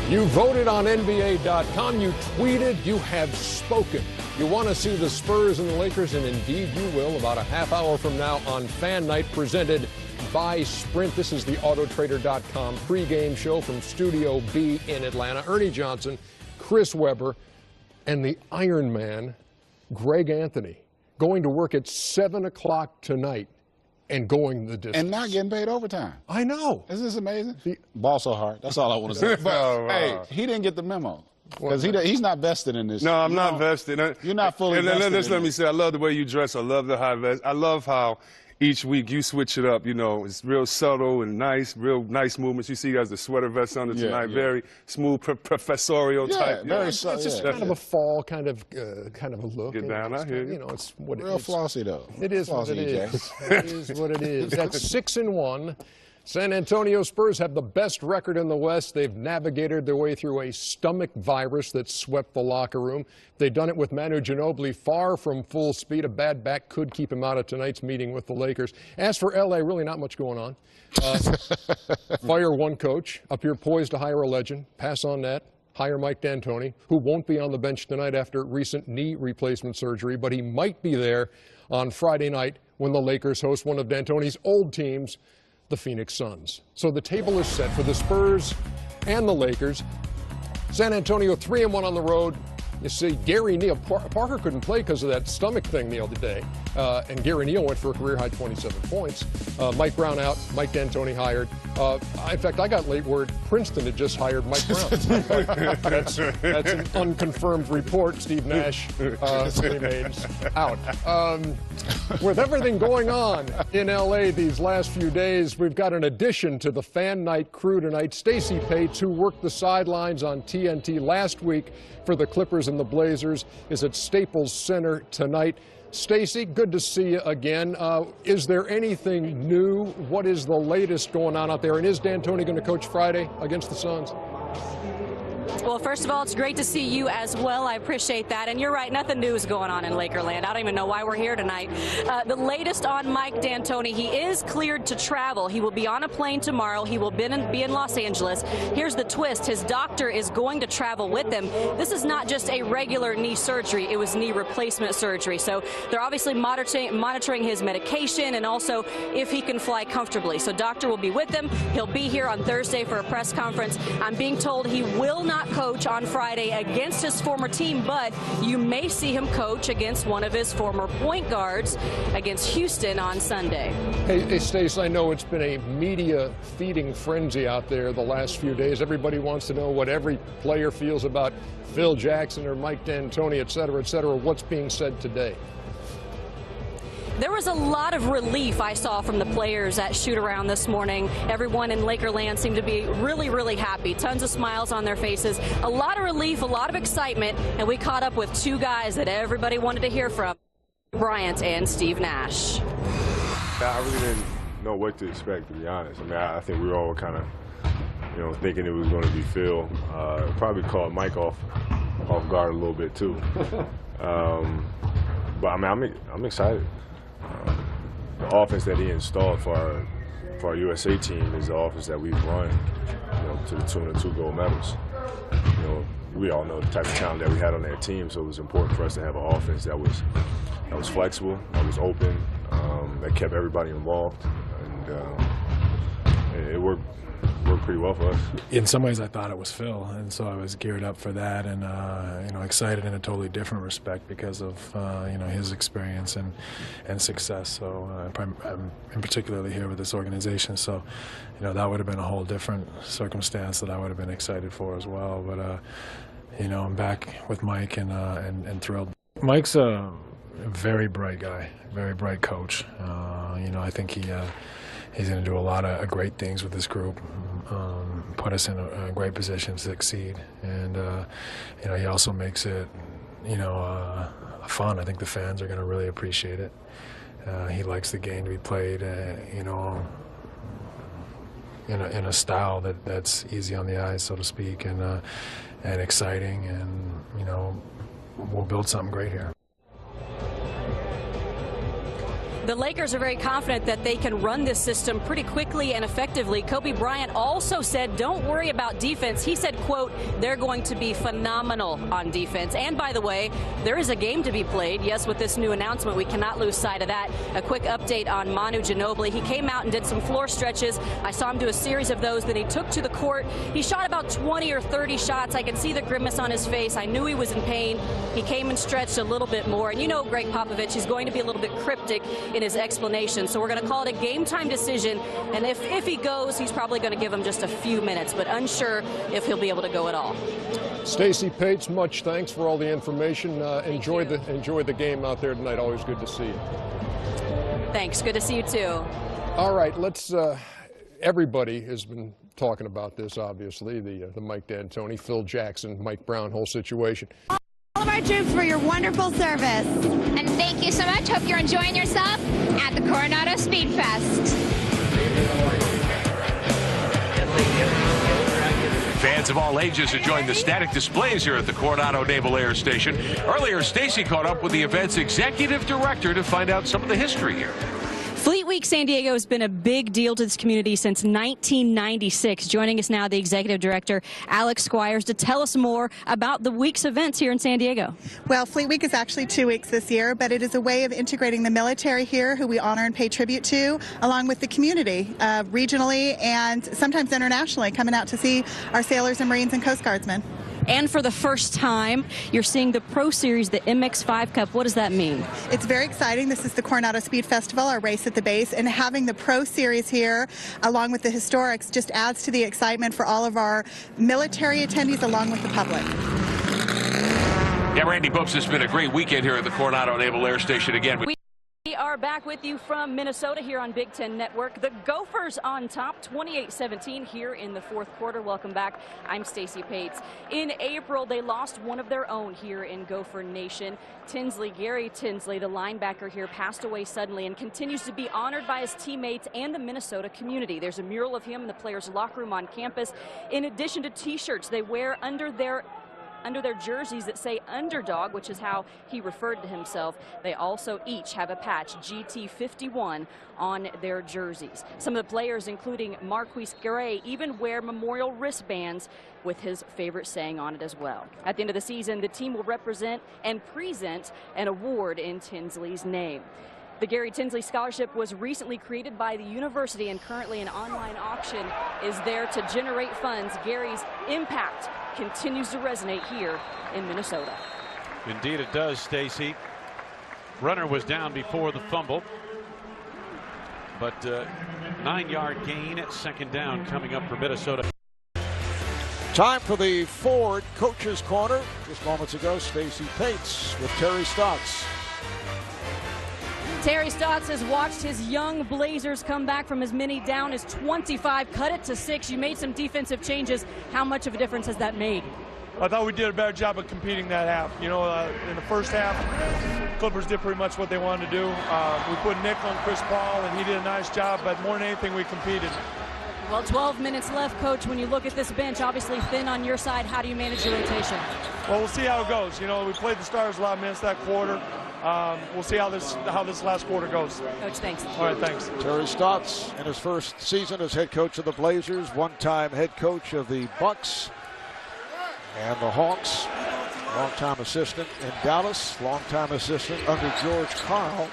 You voted on NBA.com. You tweeted. You have spoken. You want to see the Spurs and the Lakers, and indeed you will, about a half hour from now on Fan Night, presented by Sprint. This is the Autotrader.com pregame show from Studio B in Atlanta. Ernie Johnson, Chris Webber, and the Iron Man, Greg Anthony, going to work at 7 o'clock tonight and going the distance. And not getting paid overtime. I know. Isn't this amazing? Ball so hard. That's all I want to say. But, hey, he didn't get the memo. Because he's not vested in this. No, I'm not vested. You're not fully vested. Just let me say, I love the way you dress. I love the high vest. I love how each week you switch it up. You know, it's real subtle and nice, real nice movements. You see, he has the sweater vest under tonight. Very smooth, professorial type. Very it's just kind of a fall kind of a look. Get down, I hear you. You know, it's what real flossy though. It is what it is. It is what it is. That's 6-1. San Antonio Spurs have the best record in the West. They've navigated their way through a stomach virus that swept the locker room. They've done it with Manu Ginobili far from full speed. A bad back could keep him out of tonight's meeting with the Lakers. As for L.A., really not much going on. Fire one coach, up here poised to hire a legend, pass on that. Hire Mike D'Antoni, who won't be on the bench tonight after recent knee replacement surgery, but he might be there on Friday night when the Lakers host one of D'Antoni's old teams, the Phoenix Suns. So the table is set for the Spurs and the Lakers. San Antonio 3-1 on the road. You see, Gary Neal, Parker couldn't play because of that stomach thing the other day, and Gary Neal went for a career-high 27 points. Mike Brown out, Mike D'Antoni hired. In fact, I got late word Princeton had just hired Mike Brown. That's an unconfirmed report. Steve Nash remains out. With everything going on in L.A. these last few days, we've got an addition to the Fan Night crew tonight. Stacy Paetz, who worked the sidelines on TNT last week for the Clippers and the Blazers, is at Staples Center tonight. Stacy, good to see you again. Is there anything new? What is the latest going on out there? And is D'Antoni going to coach Friday against the Suns? Well, first of all, it's great to see you as well. I appreciate that. And you're right, nothing new is going on in Lakerland. I don't even know why we're here tonight. The latest on Mike D'Antoni, he is cleared to travel. He will be on a plane tomorrow. He will be in Los Angeles. Here's the twist. His doctor is going to travel with him. This is not just a regular knee surgery. It was knee replacement surgery. So they're obviously monitoring his medication and also if he can fly comfortably. So doctor will be with him. He'll be here on Thursday for a press conference. I'm being told he will not coach on Friday against his former team, but you may see him coach against one of his former point guards against Houston on Sunday. Hey Stace, I know it's been a media feeding frenzy out there the last few days. Everybody wants to know what every player feels about Phil Jackson or Mike D'Antoni, et cetera, et cetera. What's being said today? There was a lot of relief I saw from the players at shoot-around this morning. Everyone in Lakerland seemed to be really, really happy. Tons of smiles on their faces. A lot of relief, a lot of excitement, and we caught up with two guys that everybody wanted to hear from, Bryant and Steve Nash. I really didn't know what to expect, to be honest. I mean, I think we were all kind of, you know, thinking it was going to be Phil. Probably caught Mike off guard a little bit, too. But, I mean, I'm excited. The offense that he installed for our USA team is the offense that we've run, you know, to the tune of 2 gold medals. You know, we all know the type of talent that we had on that team, so it was important for us to have an offense that was flexible, that was open, that kept everybody involved, and it worked pretty well for us. In some ways, I thought it was Phil, and so I was geared up for that, and you know, excited in a totally different respect because of you know, his experience and success. So I'm particularly here with this organization. So you know, that would have been a whole different circumstance that I would have been excited for as well. But you know, I'm back with Mike and thrilled. Mike's a very bright guy, very bright coach. You know, I think he's going to do a lot of great things with this group, put us in a great position to succeed. And, you know, he also makes it, you know, fun. I think the fans are going to really appreciate it. He likes the game to be played, you know, in a style that's easy on the eyes, so to speak, and exciting. And, you know, we'll build something great here. The Lakers are very confident that they can run this system pretty quickly and effectively. Kobe Bryant also said, don't worry about defense. He said, quote, they're going to be phenomenal on defense. And by the way, there is a game to be played. Yes, with this new announcement, we cannot lose sight of that. A quick update on Manu Ginobili. He came out and did some floor stretches. I saw him do a series of those that he took to the court. He shot about 20 or 30 shots. I could see the grimace on his face. I knew he was in pain. He came and stretched a little bit more. And you know Greg Popovich is going to be a little bit cryptic in his explanation. So we're going to call it a game-time decision. And if he goes, he's probably going to give him just a few minutes, but unsure if he'll be able to go at all. Stacy Paetz, much thanks for all the information. Enjoy the game out there tonight. Always good to see you. Thanks. Good to see you too. All right, let's. Everybody has been talking about this, obviously, the Mike D'Antoni, Phil Jackson, Mike Brown whole situation. All of our troops for your wonderful service. And thank you so much. Hope you're enjoying yourself at the Coronado Speed Fest. Fans of all ages enjoying the static displays here at the Coronado Naval Air Station. Earlier, Stacy caught up with the event's executive director to find out some of the history here. Fleet Week San Diego has been a big deal to this community since 1996. Joining us now, the executive director, Alex Squires, to tell us more about the week's events here in San Diego. Well, Fleet Week is actually 2 weeks this year, but it is a way of integrating the military here, who we honor and pay tribute to, along with the community, regionally and sometimes internationally, coming out to see our sailors and Marines and Coast Guardsmen. And for the first time, you're seeing the Pro Series, the MX5 Cup. What does that mean? It's very exciting. This is the Coronado Speed Festival, our race at the base, and having the Pro Series here, along with the Historics, just adds to the excitement for all of our military attendees, along with the public. Yeah, Randy Boops, it's been a great weekend here at the Coronado Naval Air Station again. We are back with you from Minnesota here on Big Ten Network. The Gophers on top, 28-17 here in the fourth quarter. Welcome back. I'm Stacy Paetz. In April, they lost one of their own here in Gopher Nation. Gary Tinsley, the linebacker here, passed away suddenly and continues to be honored by his teammates and the Minnesota community. There's a mural of him in the players' locker room on campus. In addition to T-shirts they wear under their jerseys that say Underdog, which is how he referred to himself. They also each have a patch, GT51, on their jerseys. Some of the players, including Marquise Gray, even wear memorial wristbands with his favorite saying on it as well. At the end of the season, the team will represent and present an award in Tinsley's name. The Gary Tinsley Scholarship was recently created by the university, and currently an online auction is there to generate funds. Gary's impact continues to resonate here in Minnesota. Indeed it does, Stacy. Runner was down before the fumble, but 9-yard gain at second down coming up for Minnesota. Time for the Ford Coaches Corner. Just moments ago, Stacy Paetz with Terry Stotts. Terry Stotts has watched his young Blazers come back from as many down as 25, cut it to 6. You made some defensive changes. How much of a difference has that made? I thought we did a better job of competing that half. You know, in the first half, Clippers did pretty much what they wanted to do. We put Nick on Chris Paul, and he did a nice job, but more than anything, we competed. Well, 12 minutes left, Coach. When you look at this bench, obviously thin on your side, how do you manage your rotation? Well, we'll see how it goes. You know, we played the Stars a lot of minutes that quarter. We'll see how this last quarter goes. Coach, thanks. All right, thanks. Terry Stotts in his first season as head coach of the Blazers, one-time head coach of the Bucks and the Hawks, long-time assistant in Dallas, long-time assistant under George Karl